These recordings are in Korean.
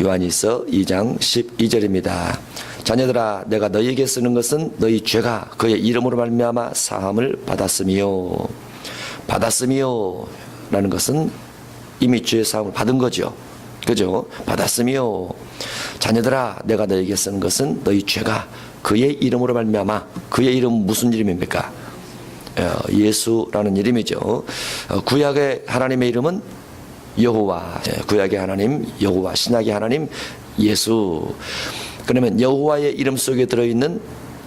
요한일서 2장 12절입니다. 자녀들아 내가 너희에게 쓰는 것은 너희 죄가 그의 이름으로 말미암아 사함을 받았음이요. 라는 것은 이미 죄의 사함을 받은 거죠. 그죠? 받았음이요. 자녀들아 내가 너희에게 쓰는 것은 너희 죄가 그의 이름으로 말미암아. 그의 이름은 무슨 이름입니까? 예수라는 이름이죠. 구약의 하나님의 이름은 여호와. 구약의 하나님 여호와, 신약의 하나님 예수. 그러면 여호와의 이름 속에 들어있는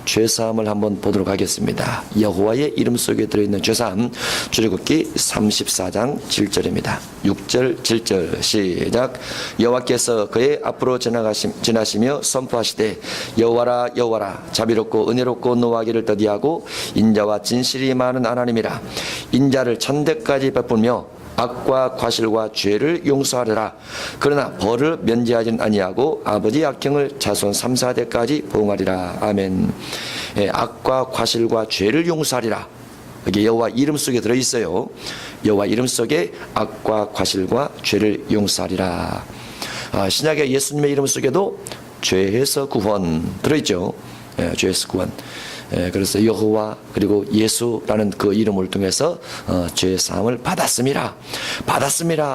죄사함을 한번 보도록 하겠습니다. 여호와의 이름 속에 들어있는 죄사함, 출애굽기 34장 7절입니다. 6절 7절 시작. 여호와께서 그의 앞으로 지나시며 선포하시되 여호와라 여호와라 자비롭고 은혜롭고 노하기를 더디하고 인자와 진실이 많은 하나님이라. 인자를 천대까지 베풀며 악과 과실과 죄를 용서하리라. 그러나 벌을 면제하지는 아니하고 아버지 악행을 자손 3, 4대까지 보응하리라. 아멘. 악과 과실과 죄를 용서하리라. 이게 여호와 이름 속에 들어있어요. 여호와 이름 속에 악과 과실과 죄를 용서하리라. 신약의 예수님의 이름 속에도 죄에서 구원 들어있죠. 죄에서 구원. 그래서 여호와 그리고 예수라는 그 이름을 통해서 죄의 사함을 받았음이라.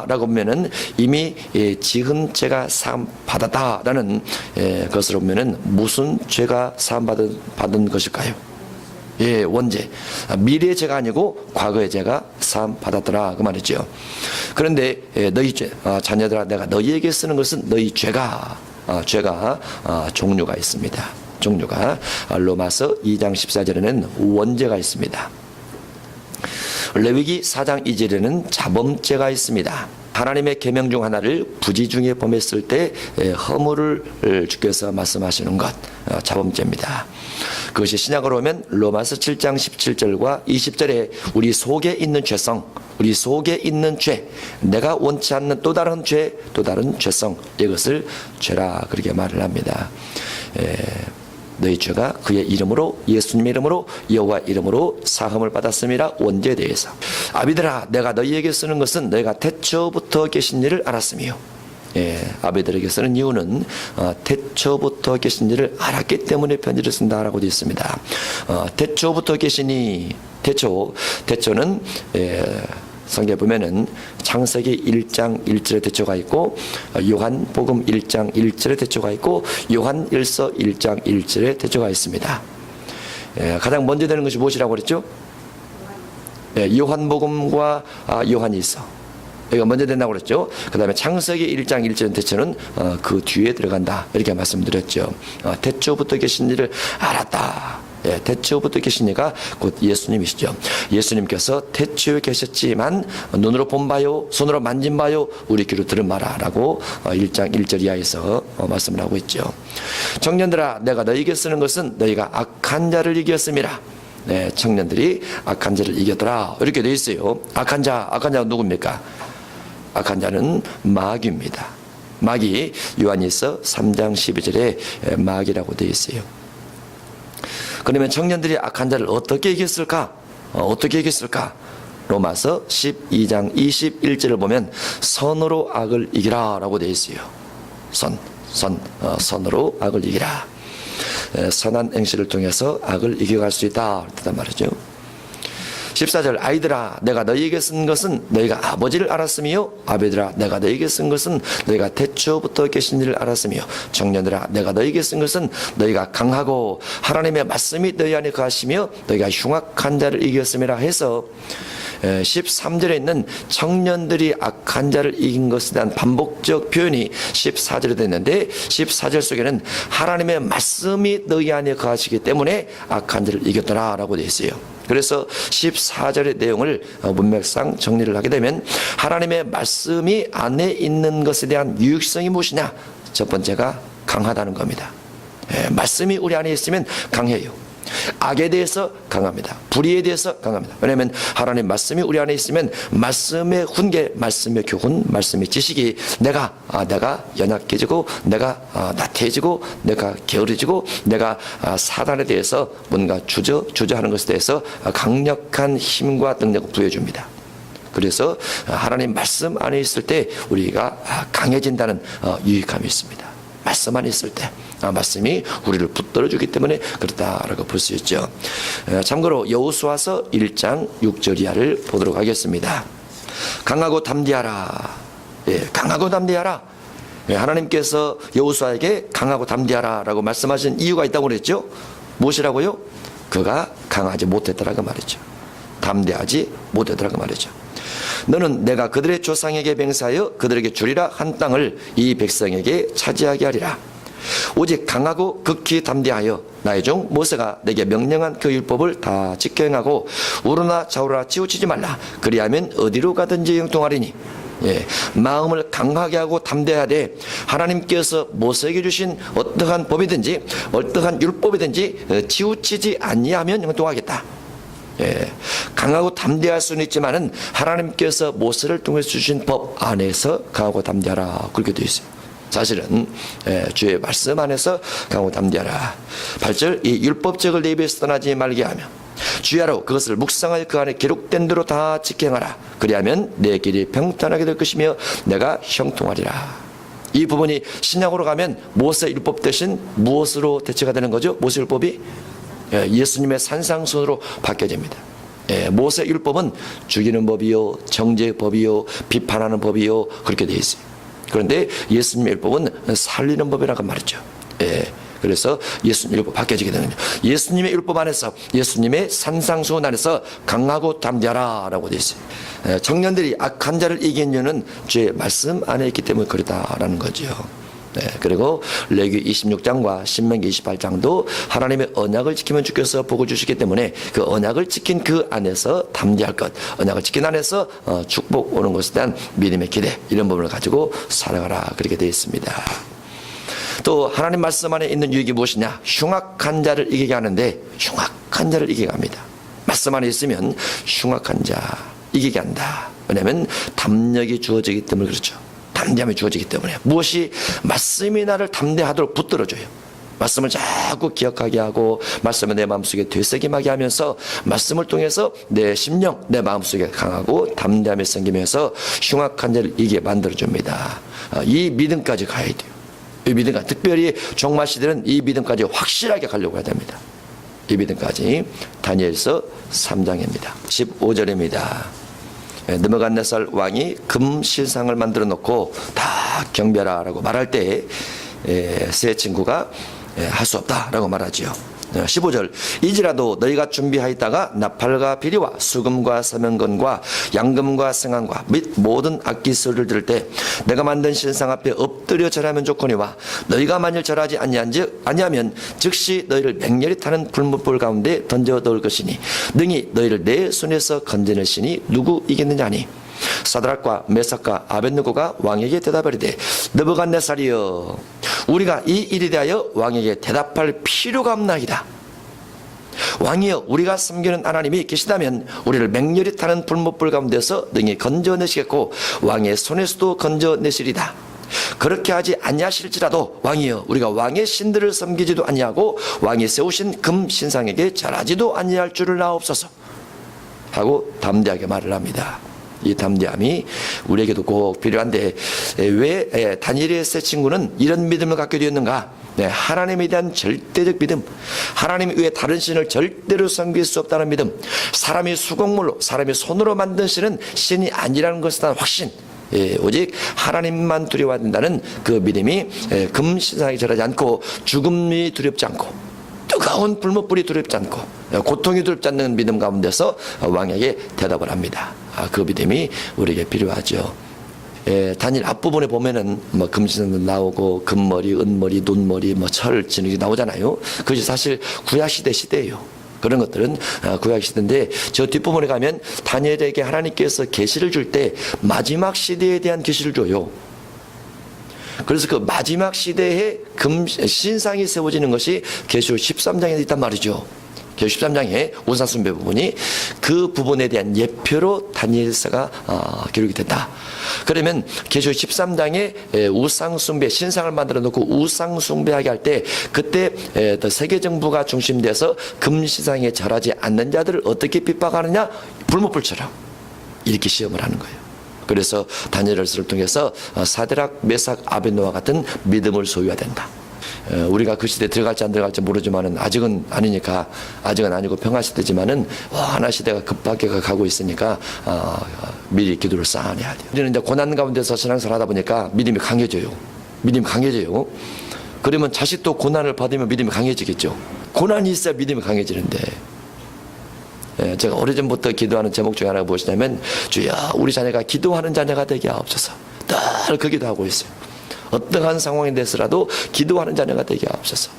라고 보면은 이미 지은 죄가 사함 받았다라는 것으로 보면은 무슨 죄가 사함 받은 것일까요? 원죄. 미래의 죄가 아니고 과거의 죄가 사함 받았더라 그 말이죠. 그런데 너희 죄, 자녀들아 내가 너희에게 쓰는 것은 너희 죄가 종류가 있습니다. 종류가 로마서 2장 14절에는 원죄가 있습니다. 레위기 4장 2절에는 자범죄가 있습니다. 하나님의 계명 중 하나를 부지 중에 범했을 때 허물을 주께서 말씀하시는 것, 자범죄입니다. 그것이 신약으로 오면 로마서 7장 17절과 20절에 우리 속에 있는 죄성, 우리 속에 있는 죄, 내가 원치 않는 또 다른 죄, 또 다른 죄성, 이것을 죄라 그렇게 말을 합니다. 너희 죄가 그의 이름으로, 예수님의 이름으로, 여호와 이름으로 사함을 받았음이라. 원죄에 대해서 아비들아 내가 너희에게 쓰는 것은 너희가 태초부터 계신 일을 알았으며. 아비들에게 쓰는 이유는 태초부터 계신 일을 알았기 때문에 편지를 쓴다라고 되어 있습니다. 태초부터 계시니, 태초는 성경에 보면은 창세기 1장 1절의 태초가 있고 요한복음 1장 1절의 태초가 있고 요한일서 1장 1절의 태초가 있습니다. 가장 먼저 되는 것이 무엇이라고 그랬죠? 요한복음과 요한일서, 여기가 먼저 된다고 그랬죠. 그 다음에 창세기 1장 1절 태초는 그 뒤에 들어간다 이렇게 말씀드렸죠. 태초부터 계신 일을 알았다. 태초부터 계신 이가 곧 예수님이시죠. 예수님께서 태초에 계셨지만 눈으로 본 바요 손으로 만진 바요 우리 귀로 들은 바라 라고 1장 1절 이하에서 말씀을 하고 있죠. 청년들아 내가 너희에게 쓰는 것은 너희가 악한 자를 이겼음이라. 청년들이 악한 자를 이겼더라 이렇게 되어 있어요. 악한 자가 누굽니까? 악한 자는 마귀입니다. 마귀, 요한일서 3장 12절에 마귀라고 되어 있어요. 그러면 청년들이 악한 자를 어떻게 이겼을까? 로마서 12장 21절을 보면 선으로 악을 이기라 라고 되어 있어요. 선으로 악을 이기라. 선한 행실을 통해서 악을 이겨갈 수 있다 그랬단 말이죠. 14절 아이들아 내가 너희에게 쓴 것은 너희가 아버지를 알았으며 아비들아 내가 너희에게 쓴 것은 너희가 태초부터 계신 일을 알았으며 청년들아 내가 너희에게 쓴 것은 너희가 강하고 하나님의 말씀이 너희 안에 거하시며 너희가 흉악한 자를 이겼음이라 해서 13절에 있는 청년들이 악한 자를 이긴 것에 대한 반복적 표현이 14절에 됐는데 14절 속에는 하나님의 말씀이 너희 안에 거하시기 때문에 악한 자를 이겼더라 라고 되어 있어요. 그래서 14절의 내용을 문맥상 정리를 하게 되면 하나님의 말씀이 안에 있는 것에 대한 유익성이 무엇이냐? 첫 번째가 강하다는 겁니다. 말씀이 우리 안에 있으면 강해요. 악에 대해서 강합니다. 불의에 대해서 강합니다. 왜냐하면 하나님 말씀이 우리 안에 있으면 말씀의 훈계, 말씀의 교훈, 말씀의 지식이 내가 연약해지고 내가 나태해지고 내가 게으르지고 내가 사단에 대해서 뭔가 주저하는 것에 대해서 강력한 힘과 능력을 부여줍니다. 그래서 하나님 말씀 안에 있을 때 우리가 강해진다는 유익함이 있습니다. 말씀 안에 있을 때 말씀이 우리를 붙들어주기 때문에 그렇다라고 볼 수 있죠. 참고로 여호수아서 1장 6절 이하를 보도록 하겠습니다. 강하고 담대하라. 강하고 담대하라. 하나님께서 여호수아에게 강하고 담대하라 라고 말씀하신 이유가 있다고 그랬죠. 무엇이라고요? 그가 강하지 못했더라고 말이죠. 담대하지 못했더라고 말이죠. 너는 내가 그들의 조상에게 맹세하여 그들에게 주리라 한 땅을 이 백성에게 차지하게 하리라. 오직 강하고 극히 담대하여 나의 종 모세가 내게 명령한 그 율법을 다 지켜 행하고 우러나 좌우나 치우치지 말라. 그리하면 어디로 가든지 형통하리니. 마음을 강하게 하고 담대해야 돼. 하나님께서 모세에게 주신 어떠한 법이든지 어떠한 율법이든지 치우치지 아니하면 형통하겠다. 강하고 담대할 수는 있지만은 하나님께서 모세를 통해서 주신 법 안에서 강하고 담대하라 그렇게 되어 있어요. 사실은 주의 말씀 안에서 강하고 담대하라. 8절 이 율법책을 내 입에서 떠나지 말게 하며 주야로 그것을 묵상하여 그 안에 기록된 대로 다 지켜행하라. 그리하면 내 길이 평탄하게 될 것이며 내가 형통하리라. 이 부분이 신약으로 가면 모세 율법 대신 무엇으로 대체가 되는 거죠? 모세 율법이 예수님의 산상순으로 바뀌어집니다. 모세 율법은 죽이는 법이요, 정죄의 법이요, 비판하는 법이요 그렇게 되어 있어요. 그런데 예수님의 율법은 살리는 법이라고 말이죠. 그래서 예수님의 율법 바뀌어지게 되는 거예요. 예수님의 율법 안에서 예수님의 산상수훈 안에서 강하고 담대하라 라고 되어 있어요. 청년들이 악한 자를 이긴 이유는 주의 말씀 안에 있기 때문에 그렇다라는 거죠. 그리고 레위 26장과 신명기 28장도 하나님의 언약을 지키면 주께서 복을 주시기 때문에 그 언약을 지킨 그 안에서 담대할 것, 언약을 지킨 안에서 축복 오는 것에 대한 믿음의 기대, 이런 부분을 가지고 살아가라 그렇게 되어 있습니다. 또 하나님 말씀 안에 있는 유익이 무엇이냐? 흉악한 자를 이기게 하는데 흉악한 자를 이기게 합니다. 말씀 안에 있으면 흉악한 자 이기게 한다. 왜냐하면 담력이 주어지기 때문에 그렇죠. 담대함이 주어지기 때문에. 무엇이 말씀이 나를 담대하도록 붙들어줘요. 말씀을 자꾸 기억하게 하고 말씀을 내 마음속에 되새김하게 하면서 말씀을 통해서 내 심령, 내 마음속에 강하고 담대함이 생기면서 흉악한 자를 이기게 만들어줍니다. 이 믿음까지 가야 돼요. 이 믿음까지, 특별히 종말시대는 이 믿음까지 확실하게 가려고 해야 됩니다. 이 믿음까지. 다니엘서 3장입니다 15절입니다 느부갓네살 왕이 금 실상을 만들어 놓고 다 경배하라고 말할 때 세 친구가 할 수 없다라고 말하지요. 15절 이지라도 너희가 준비하였다가 나팔과 비리와 수금과 사명건과 양금과 생황과 및 모든 악기 소리를 들을 때 내가 만든 신상 앞에 엎드려 절하면 좋거니와 너희가 만일 절하지 아니하면 즉시 너희를 맹렬히 타는 불못불 가운데 던져 넣을 것이니 능히 너희를 내 손에서 건져낼 신이 누구 이겠느냐니. 사드락과 메삭과 아벳느고가 왕에게 대답하리되 느부갓네살이여 우리가 이 일에 대하여 왕에게 대답할 필요가 없나이다. 왕이여 우리가 섬기는 하나님이 계시다면 우리를 맹렬히 타는 불못불 가운데서 능히 건져내시겠고 왕의 손에서도 건져내시리다. 그렇게 하지 아니하실지라도 왕이여 우리가 왕의 신들을 섬기지도 아니하고 왕이 세우신 금 신상에게 절하지도 아니할 줄을 아옵소서 하고 담대하게 말을 합니다. 이 담대함이 우리에게도 꼭 필요한데 왜 다니엘의 세 친구는 이런 믿음을 갖게 되었는가? 하나님에 대한 절대적 믿음, 하나님 외에 다른 신을 절대로 섬길 수 없다는 믿음, 사람이 수공물로 사람이 손으로 만든 신은 신이 아니라는 것에 대한 확신, 오직 하나님만 두려워야 된다는 그 믿음이 금 신상에 절하지 않고 죽음이 두렵지 않고 뜨거운 불못불이 두렵지 않고 고통이 두렵지 않는 믿음 가운데서 왕에게 대답을 합니다. 그 믿음이 우리에게 필요하죠. 다니엘 앞부분에 보면은 뭐 금신도 나오고 금머리, 은머리, 눈머리, 뭐 철, 진흙이 나오잖아요. 그것이 사실 구약시대예요. 그런 것들은 구약시대인데 저 뒷부분에 가면 다니엘에게 하나님께서 계시를 줄 때 마지막 시대에 대한 계시를 줘요. 그래서 그 마지막 시대에 금 신상이 세워지는 것이 계시록 13장에 있단 말이죠. 계시록 13장에 우상숭배 부분이 그 부분에 대한 예표로 다니엘서가 기록이 됐다. 그러면 계시록 13장에 우상숭배 신상을 만들어 놓고 우상숭배하게 할 때 그때 세계 정부가 중심돼서 금 신상에 절하지 않는 자들을 어떻게 핍박하느냐? 불못불처럼. 이렇게 시험을 하는 거예요. 그래서 다니엘서를 통해서 사드락, 메삭, 아벳노와 같은 믿음을 소유해야 된다. 우리가 그 시대에 들어갈지 안 들어갈지 모르지만은 아직은 아니니까, 아직은 아니고 평화시대지만은 하나시대가 급하게 가고 있으니까 미리 기도를 쌓아내야 돼요. 우리는 이제 고난 가운데서 신앙생활 하다 보니까 믿음이 강해져요. 믿음이 강해져요. 그러면 자식도 고난을 받으면 믿음이 강해지겠죠. 고난이 있어야 믿음이 강해지는데, 제가 오래전부터 기도하는 제목 중에 하나가 무엇이냐면, 주여 우리 자녀가 기도하는 자녀가 되게 하옵소서. 늘 그 기도하고 있어요. 어떠한 상황에 대해서라도 기도하는 자녀가 되게 하옵소서.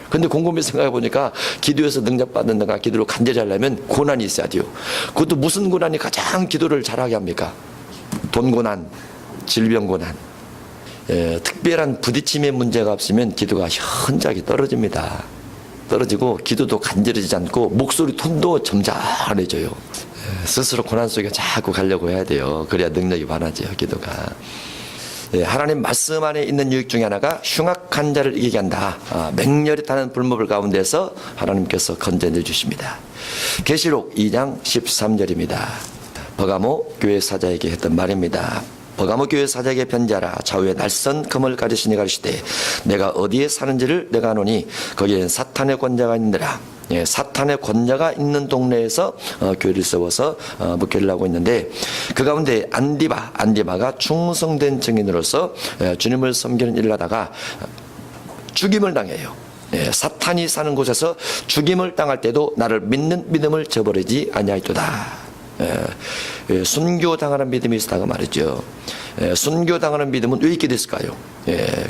근데 곰곰이 생각해 보니까 기도에서 능력받는다가 기도를 간절히 하려면 고난이 있어야 돼요. 그것도 무슨 고난이 가장 기도를 잘하게 합니까? 돈 고난, 질병 고난. 특별한 부딪힘의 문제가 없으면 기도가 현저하게 떨어집니다. 떨어지고 기도도 간절해지지 않고 목소리 톤도 점잖해져요. 스스로 고난 속에 자꾸 가려고 해야 돼요. 그래야 능력이 많아져요, 기도가. 하나님 말씀 안에 있는 유익 중에 하나가 흉악한 자를 이기게 한다. 맹렬히 타는 불법을 가운데서 하나님께서 건져내 주십니다. 계시록 2장 13절입니다. 버가모 교회 사자에게 했던 말입니다. 버가모 교회 사자에게 편지하라. 좌우에 날선 금을 가지시니 가르시되 내가 어디에 사는지를 내가 아노니 거기엔 사탄의 권자가 있느니라. 사탄의 권자가 있는 동네에서 교회를 세워서 목회를 하고 있는데, 그 가운데 안디바가 충성된 증인으로서 주님을 섬기는 일을 하다가 죽임을 당해요. 사탄이 사는 곳에서 죽임을 당할 때도 나를 믿는 믿음을 저버리지 아니하였도다. 순교당하는 믿음이 있었다고 말이죠. 순교당하는 믿음은 왜 있게 됐을까요?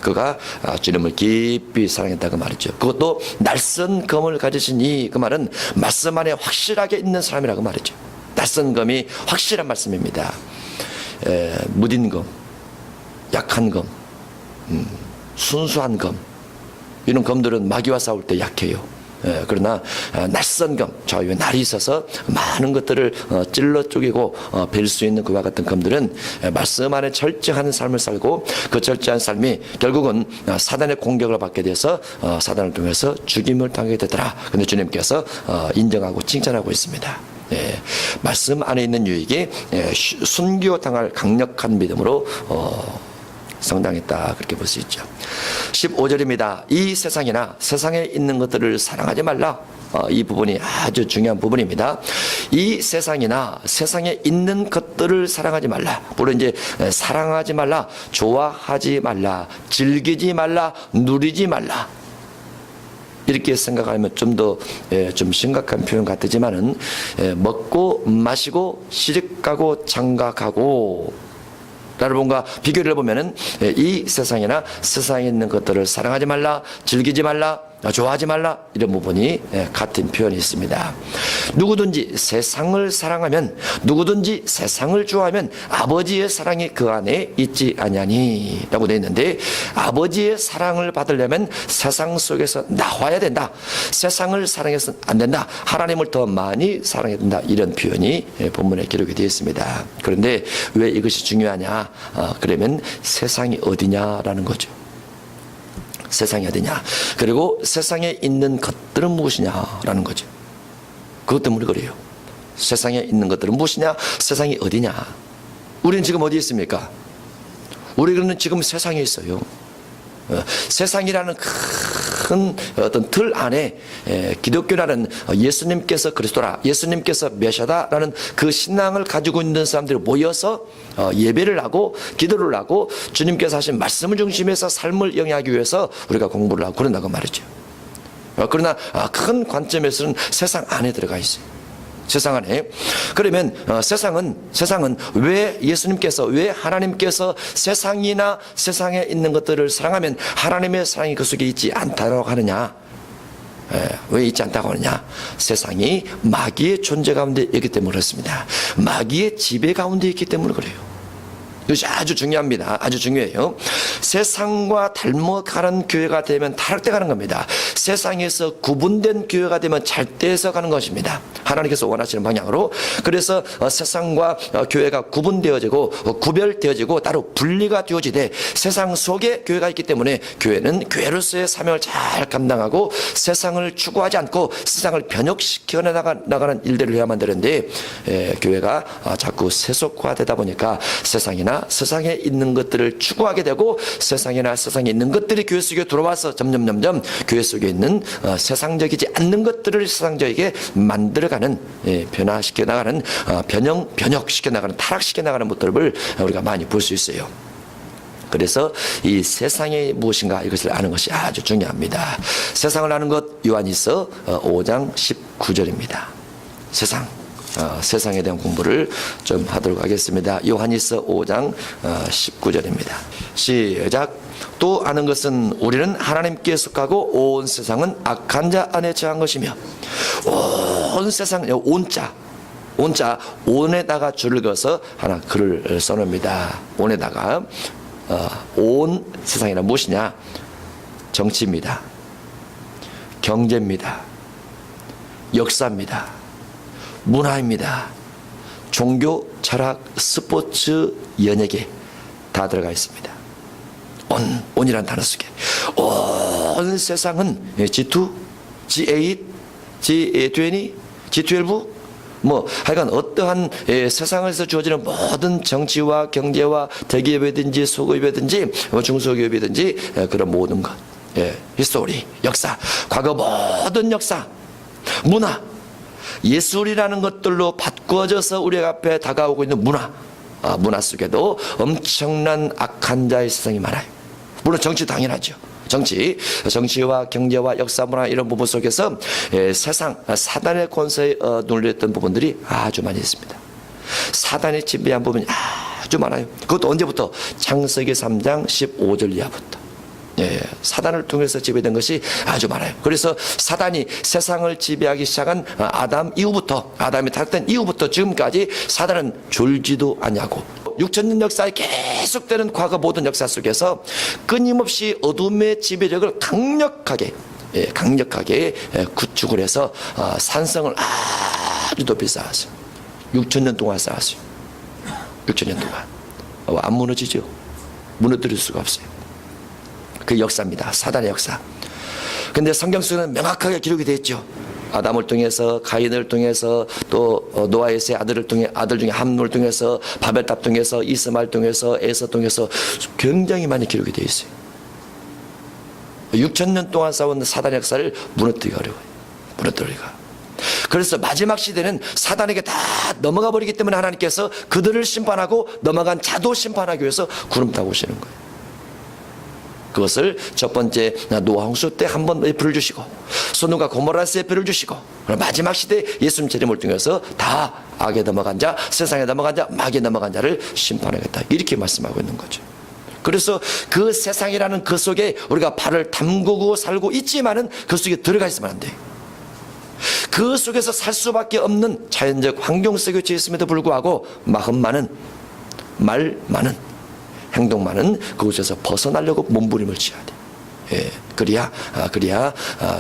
그가 주님을 깊이 사랑했다고 말이죠. 그것도 날선 검을 가지시니, 그 말은 말씀 안에 확실하게 있는 사람이라고 말이죠. 날선 검이 확실한 말씀입니다. 무딘 검, 약한 검, 순수한 검, 이런 검들은 마귀와 싸울 때 약해요. 그러나 낯선 검, 좌우에 날이 있어서 많은 것들을 찔러 쪼개고 벨 수 있는 그와 같은 검들은 말씀 안에 철저한 삶을 살고, 그 철저한 삶이 결국은 사단의 공격을 받게 돼서 사단을 통해서 죽임을 당하게 되더라. 근데 주님께서 인정하고 칭찬하고 있습니다. 말씀 안에 있는 유익이 순교당할 강력한 믿음으로 성당했다, 그렇게 볼 수 있죠. 15절입니다. 이 세상이나 세상에 있는 것들을 사랑하지 말라. 이 부분이 아주 중요한 부분입니다. 이 세상이나 세상에 있는 것들을 사랑하지 말라. 물론 이제 사랑하지 말라, 좋아하지 말라, 즐기지 말라, 누리지 말라, 이렇게 생각하면 좀 더 좀 심각한 표현 같지만은, 먹고 마시고 시집가고 장가가고 여러분과 비교를 해보면은 이 세상이나 세상에 있는 것들을 사랑하지 말라, 즐기지 말라, 좋아하지 말라, 이런 부분이 같은 표현이 있습니다. 누구든지 세상을 사랑하면, 누구든지 세상을 좋아하면 아버지의 사랑이 그 안에 있지 아니하니 라고 되어 있는데, 아버지의 사랑을 받으려면 세상 속에서 나와야 된다. 세상을 사랑해서는 안 된다. 하나님을 더 많이 사랑해야 된다. 이런 표현이 본문에 기록이 되어 있습니다. 그런데 왜 이것이 중요하냐? 그러면 세상이 어디냐라는 거죠. 세상이 어디냐, 그리고 세상에 있는 것들은 무엇이냐라는 거죠. 그것 때문에 그래요. 세상에 있는 것들은 무엇이냐, 세상이 어디냐. 우리는 지금 어디에 있습니까? 우리는 지금 세상에 있어요. 세상이라는 큰 어떤 틀 안에 기독교라는 예수님께서 그리스도라, 예수님께서 메시아다라는 그 신앙을 가지고 있는 사람들이 모여서 예배를 하고 기도를 하고 주님께서 하신 말씀을 중심해서 삶을 영위하기 위해서 우리가 공부를 하고 그런다고 말이죠. 그러나 큰 관점에서는 세상 안에 들어가 있어요. 세상 안에. 그러면 세상은 왜 예수님께서, 왜 하나님께서 세상이나 세상에 있는 것들을 사랑하면 하나님의 사랑이 그 속에 있지 않다고 하느냐? 왜 있지 않다고 하느냐? 세상이 마귀의 존재 가운데 있기 때문에 그렇습니다. 마귀의 지배 가운데 있기 때문에 그래요. 이것이 아주 중요합니다. 아주 중요해요. 세상과 닮아가는 교회가 되면 타락돼 가는 겁니다. 세상에서 구분된 교회가 되면 잘돼서 가는 것입니다. 하나님께서 원하시는 방향으로. 그래서 세상과 교회가 구분되어지고 구별되어지고 따로 분리가 되어지되 세상 속에 교회가 있기 때문에 교회는 교회로서의 사명을 잘 감당하고 세상을 추구하지 않고 세상을 변혁시켜 나가는 일들을 해야만 되는데 교회가 자꾸 세속화되다 보니까 세상이나 세상에 있는 것들을 추구하게 되고 세상이나 세상에 있는 것들이 교회 속에 들어와서 점점 교회 속에 있는 세상적이지 않는 것들을 세상적이게 만들어가는 변화시켜 나가는 변혁시켜 나가는 타락시켜 나가는 모습을 우리가 많이 볼 수 있어요. 그래서 이 세상이 무엇인가 이것을 아는 것이 아주 중요합니다. 세상을 아는 것 요한일서 5장 19절입니다. 세상에 대한 공부를 좀 하도록 하겠습니다. 요한일서 5장 19절입니다. 시작. 또 아는 것은 우리는 하나님께 속하고 온 세상은 악한 자 안에 처한 것이며 온 세상 온에다가 줄을 그어서 하나 글을 써놓습니다. 온에다가 온 세상이란 무엇이냐? 정치입니다. 경제입니다. 역사입니다. 문화입니다. 종교, 철학, 스포츠, 연예계 다 들어가 있습니다. 온이라는 단어 속에 온 세상은 G2, G8, G20, G12 하여간 어떠한 세상에서 주어지는 모든 정치와 경제와 대기업이든지 소기업이든지 중소기업이든지 그런 모든 것, 히스토리, 역사, 과거 모든 역사, 문화, 예술이라는 것들로 바꾸어져서 우리 앞에 다가오고 있는 문화 속에도 엄청난 악한 자의 세상이 많아요. 물론 정치 당연하죠. 정치와 경제와 역사, 문화 이런 부분 속에서 세상 사단의 권세에 눌렸던 부분들이 아주 많이 있습니다. 사단이 지배한 부분이 아주 많아요. 그것도 언제부터? 창세기 3장 15절 이하부터. 사단을 통해서 지배된 것이 아주 많아요. 그래서 사단이 세상을 지배하기 시작한 아담이 타락된 이후부터 지금까지 사단은 졸지도 않냐고 6천년 역사에 계속되는 과거 모든 역사 속에서 끊임없이 어둠의 지배력을 강력하게 구축을 해서 산성을 아주 높이 쌓았어요. 6천년 동안 쌓았어요. 6천년 동안 안 무너지죠. 무너뜨릴 수가 없어요. 그 역사입니다. 사단의 역사. 근데 성경 속에는 명확하게 기록이 되어 있죠. 아담을 통해서, 가인을 통해서, 또 노아의 세 아들 중에 함노를 통해서, 바벨탑 통해서, 이스마엘 통해서, 에서 통해서 굉장히 많이 기록이 되어 있어요. 6천년 동안 싸운 사단의 역사를 무너뜨리기가 어려워요. 그래서 마지막 시대는 사단에게 다 넘어가 버리기 때문에 하나님께서 그들을 심판하고 넘어간 자도 심판하기 위해서 구름 타고 오시는 거예요. 그것을 첫 번째 노아 홍수 때 한 번 불을 주시고 소돔과 고모라스에 불을 주시고 마지막 시대 예수님 재림을 통해서 다 악에 넘어간 자, 세상에 넘어간 자, 마귀에 넘어간 자를 심판하겠다. 이렇게 말씀하고 있는 거죠. 그래서 그 세상이라는 그 속에 우리가 발을 담그고 살고 있지만은 그 속에 들어가 있으면 안 돼요. 그 속에서 살 수밖에 없는 자연적 환경 속에 처해 있음에도 불구하고 마음 많은, 말 많은, 행동 많은 그곳에서 벗어나려고 몸부림을 치어야 돼. 그래야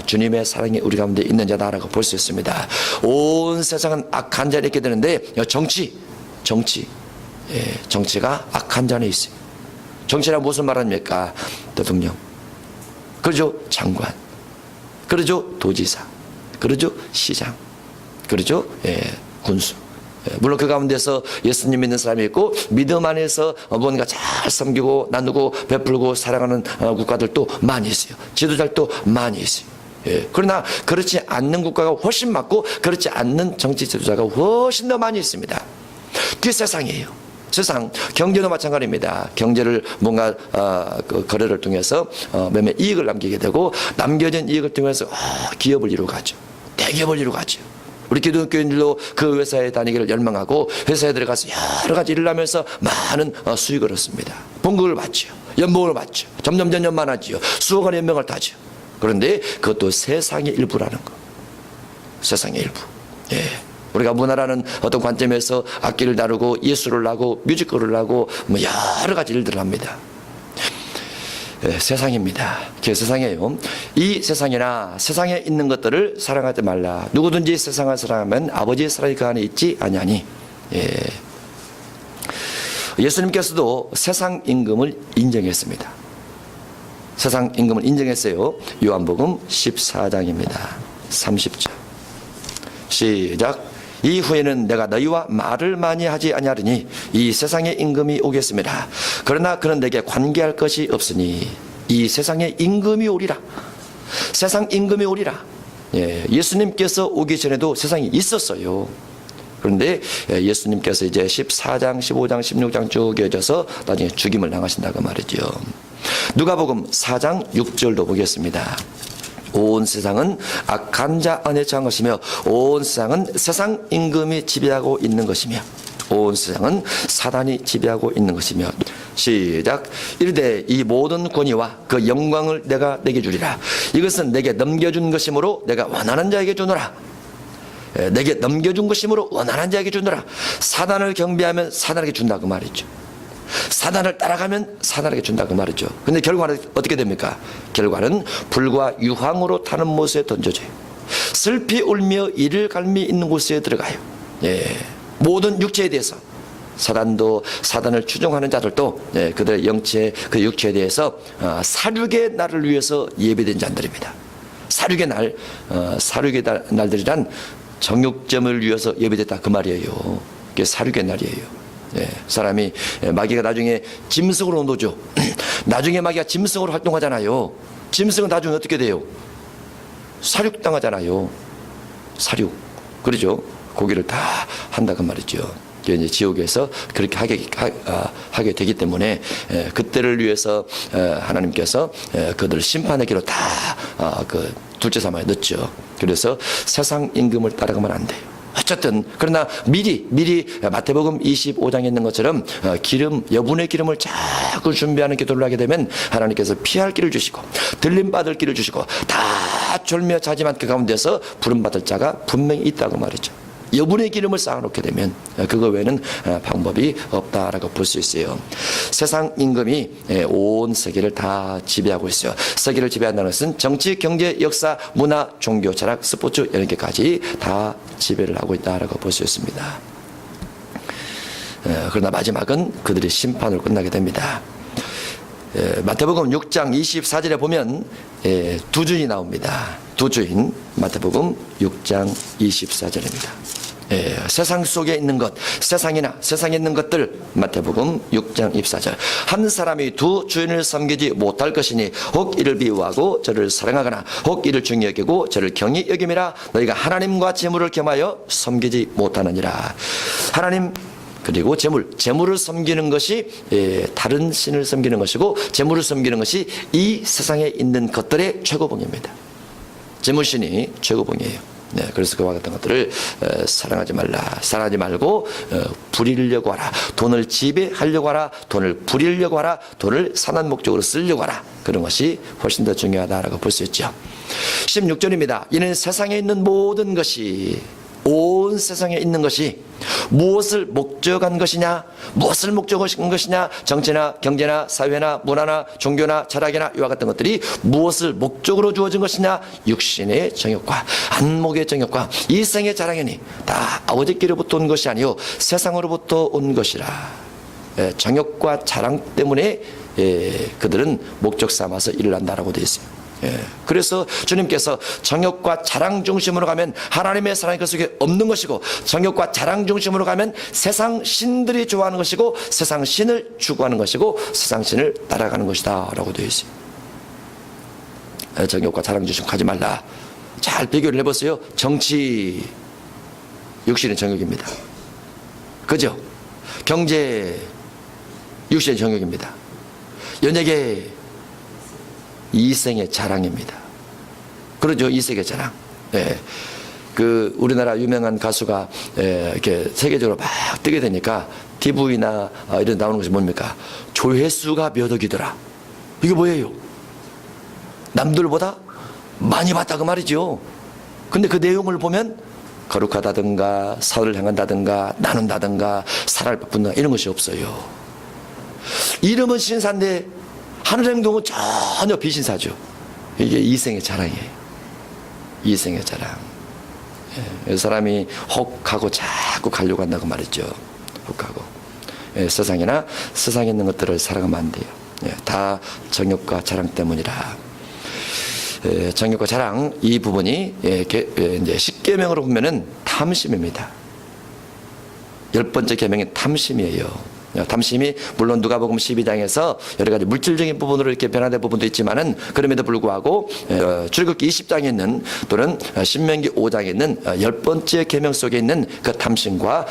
주님의 사랑이 우리 가운데 있는 자다라고 볼 수 있습니다. 온 세상은 악한 자에 있게 되는데 정치가 악한 자에 있어요. 정치란 무슨 말합니까? 대통령, 그러죠 장관, 그러죠 도지사, 그러죠 시장, 그러죠 군수. 물론 그 가운데서 예수님 믿는 사람이 있고 믿음 안에서 뭔가 잘 섬기고 나누고 베풀고 사랑하는 국가들도 많이 있어요. 지도자들도 많이 있어요. 그러나 그렇지 않는 국가가 훨씬 많고 그렇지 않는 정치 지도자가 훨씬 더 많이 있습니다. 그게 세상이에요. 세상 경제도 마찬가지입니다. 경제를 뭔가 그 거래를 통해서 매매 이익을 남기게 되고 남겨진 이익을 통해서 기업을 이루어가죠. 대기업을 이루어가죠. 우리 기독교인들도 그 회사에 다니기를 열망하고 회사에 들어가서 여러 가지 일을 하면서 많은 수익을 얻습니다. 봉급을 받죠. 연봉을 받죠. 점점 많아지죠. 수억 원의 연봉을 타죠. 그런데 그것도 세상의 일부라는 거. 세상의 일부. 우리가 문화라는 어떤 관점에서 악기를 다루고 예술을 하고 뮤지컬을 하고 여러 가지 일들을 합니다. 세상입니다. 그게 세상이에요. 이 세상이나 세상에 있는 것들을 사랑하지 말라. 누구든지 세상을 사랑하면 아버지의 사랑이 그 안에 있지 아니하니. 예수님께서도 세상 임금을 인정했습니다. 세상 임금을 인정했어요. 요한복음 14장입니다. 30절 시작. 이후에는 내가 너희와 말을 많이 하지 아니하리니 이 세상의 임금이 오겠습니다. 그러나 그는 내게 관계할 것이 없으니 이 세상의 임금이 오리라. 세상 임금이 오리라. 예수님께서 오기 전에도 세상이 있었어요. 그런데 예수님께서 이제 14장, 15장, 16장 쭉 이어져서 나중에 죽임을 당하신다고 말이죠. 누가복음 4장 6절도 보겠습니다. 온 세상은 악한 자 안에 처한 것이며 온 세상은 세상 임금이 지배하고 있는 것이며 온 세상은 사단이 지배하고 있는 것이며 시작. 이르되 이 모든 권위와 그 영광을 내가 내게 주리라. 이것은 내게 넘겨준 것이므로 내가 원하는 자에게 주노라. 내게 넘겨준 것이므로 원하는 자에게 주노라. 사단을 경배하면 사단에게 준다고 말이죠. 사단을 따라가면 사단에게 준다고 말이죠. 근데 결과는 어떻게 됩니까? 결과는 불과 유황으로 타는 못에 던져져요. 슬피 울며 이를 갈미 있는 곳에 들어가요. 모든 육체에 대해서 사단도, 사단을 추종하는 자들도 그들의 영체, 그 육체에 대해서 사륙의 날을 위해서 예배된 자들입니다. 사륙의 날, 사륙의 날들이란 정육점을 위해서 예배됐다 그 말이에요. 그게 사륙의 날이에요. 사람이 마귀가 나중에 짐승으로 노죠. 나중에 마귀가 짐승으로 활동하잖아요. 짐승은 나중에 어떻게 돼요? 사륙당하잖아요. 사륙. 그러죠. 고기를 다 한다 그 말이죠. 이제 지옥에서 그렇게 하게 되기 때문에 그때를 위해서 하나님께서 그들을 심판의 길로 다 둘째 삼아에 넣죠. 그래서 세상 임금을 따라가면 안 돼요. 어쨌든 그러나 미리 마태복음 25장에 있는 것처럼 여분의 기름을 자꾸 준비하는 기도를 하게 되면 하나님께서 피할 길을 주시고 들림받을 길을 주시고 다 졸며 자지만 그 가운데서 부름받을 자가 분명히 있다고 말이죠. 여분의 기름을 쌓아놓게 되면 그거 외에는 방법이 없다라고 볼 수 있어요. 세상 임금이 온 세계를 다 지배하고 있어요. 세계를 지배한다는 것은 정치, 경제, 역사, 문화, 종교, 철학, 스포츠 이런 게까지 다 지배를 하고 있다라고 볼 수 있습니다. 그러나 마지막은 그들의 심판으로 끝나게 됩니다. 마태복음 6장 24절에 보면 두 주인이 나옵니다. 두 주인, 마태복음 6장 24절입니다. 세상 속에 있는 것, 세상이나 세상에 있는 것들, 마태복음 6장 24절. 한 사람이 두 주인을 섬기지 못할 것이니 혹 이를 비유하고 저를 사랑하거나 혹 이를 중히 여기고 저를 경히 여김이라. 너희가 하나님과 재물을 겸하여 섬기지 못하느니라. 하나님 그리고 재물을 섬기는 것이 다른 신을 섬기는 것이고 재물을 섬기는 것이 이 세상에 있는 것들의 최고봉입니다. 재물신이 최고봉이에요. 그래서 그와 같은 것들을 사랑하지 말고 부리려고 하라. 돈을 지배하려고 하라. 돈을 부리려고 하라. 돈을 선한 목적으로 쓰려고 하라. 그런 것이 훨씬 더 중요하다라고 볼 수 있죠. 16절입니다. 이는 세상에 있는 모든 것이, 온 세상에 있는 것이 무엇을 목적한 것이냐, 무엇을 목적한 것이냐, 정치나 경제나 사회나 문화나 종교나 철학이나 이와 같은 것들이 무엇을 목적으로 주어진 것이냐, 육신의 정욕과 안목의 정욕과 이생의 자랑이니 다 아버지께로부터 온 것이 아니요 세상으로부터 온 것이라. 정욕과 자랑 때문에 그들은 목적 삼아서 일을 한다라고 되어 있어요. 그래서 주님께서 정욕과 자랑 중심으로 가면 하나님의 사랑이 그 속에 없는 것이고, 정욕과 자랑 중심으로 가면 세상 신들이 좋아하는 것이고 세상 신을 추구하는 것이고 세상 신을 따라가는 것이다 라고 되어 있어요. 정욕과 자랑 중심 가지 말라. 잘 비교를 해보세요. 정치, 육신의 정욕입니다. 그죠? 경제, 육신의 정욕입니다. 연예계, 이생의 자랑입니다. 그러죠. 이생의 자랑. 우리나라 유명한 가수가 이렇게 세계적으로 막 뜨게 되니까 TV나 이런 나오는 것이 뭡니까? 조회수가 몇 억이더라. 이게 뭐예요? 남들보다 많이 봤다 그 말이죠. 근데 그 내용을 보면 거룩하다든가 사를 행한다든가 나눈다든가 살을 바꾼다 이런 것이 없어요. 이름은 신사인데 하늘 행동은 전혀 비신사죠. 이게 이생의 자랑이에요. 이생의 자랑. 예, 사람이 혹하고 자꾸 가려고 한다고 말했죠. 혹하고. 예, 세상이나 세상에 있는 것들을 살아가면 안 돼요. 예, 다 정욕과 자랑 때문이라. 예, 정욕과 자랑 이 부분이 이제 10계명으로 보면은 탐심입니다. 10번째 계명이 탐심이에요. 탐심이 물론 누가복음 12장에서 여러 가지 물질적인 부분으로 이렇게 변화된 부분도 있지만은 그럼에도 불구하고 출애굽기 20장에 있는 또는 신명기 5장에 있는 10번째 계명 속에 있는 그 탐심과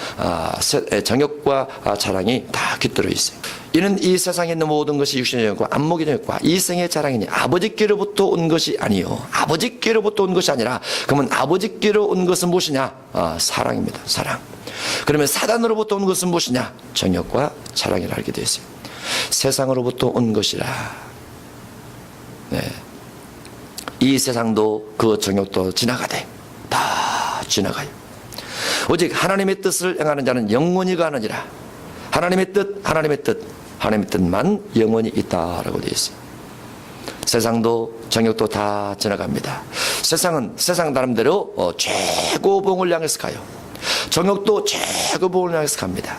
정욕과 자랑이 다 깃들어 있어요. 이는 이 세상에 있는 모든 것이 육신의 정욕과 안목의 정욕과 이생의 자랑이니 아버지께로부터 온 것이 아니요. 아버지께로부터 온 것이 아니라 그러면 아버지께로 온 것은 무엇이냐? 사랑입니다. 사랑. 그러면 사단으로부터 온 것은 무엇이냐? 정욕과 자랑이라 알게 되어 있어요. 세상으로부터 온 것이라. 네. 이 세상도 그 정욕도 지나가되 다 지나가요. 오직 하나님의 뜻을 행하는 자는 영원히 가느니라. 하나님의 뜻만 영원히 있다라고 되어 있어요. 세상도 정욕도 다 지나갑니다. 세상은 세상 나름대로 최고봉을 향해서 가요. 정욕도 최고봉을 향해서 갑니다.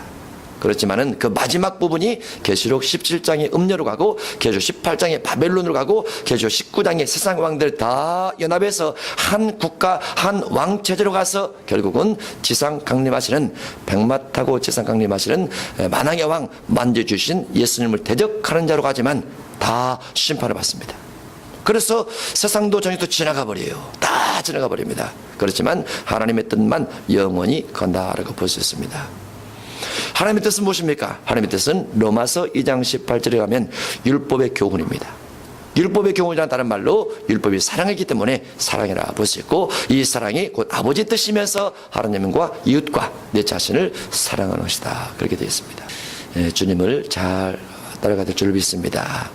그렇지만은 그 마지막 부분이 계시록 17장의 음녀로 가고 계시록 18장의 바벨론으로 가고 계시록 19장의 세상 왕들 다 연합해서 한 국가 한 왕 체제로 가서 결국은 지상 강림하시는 백마 타고 지상 강림하시는 만왕의 왕 만져주신 예수님을 대적하는 자로 가지만 다 심판을 받습니다. 그래서 세상도 정욕도 지나가 버려요. 다 지나가 버립니다. 그렇지만 하나님의 뜻만 영원히 간다라고 볼 수 있습니다. 하나님의 뜻은 무엇입니까? 하나님의 뜻은 로마서 2장 18절에 가면 율법의 교훈입니다. 율법의 교훈이란 다른 말로 율법이 사랑이기 때문에 사랑이라 볼 수 있고 이 사랑이 곧 아버지 뜻이면서 하나님과 이웃과 내 자신을 사랑하는 것이다. 그렇게 되어 있습니다. 주님을 잘 따라가 될 줄 믿습니다.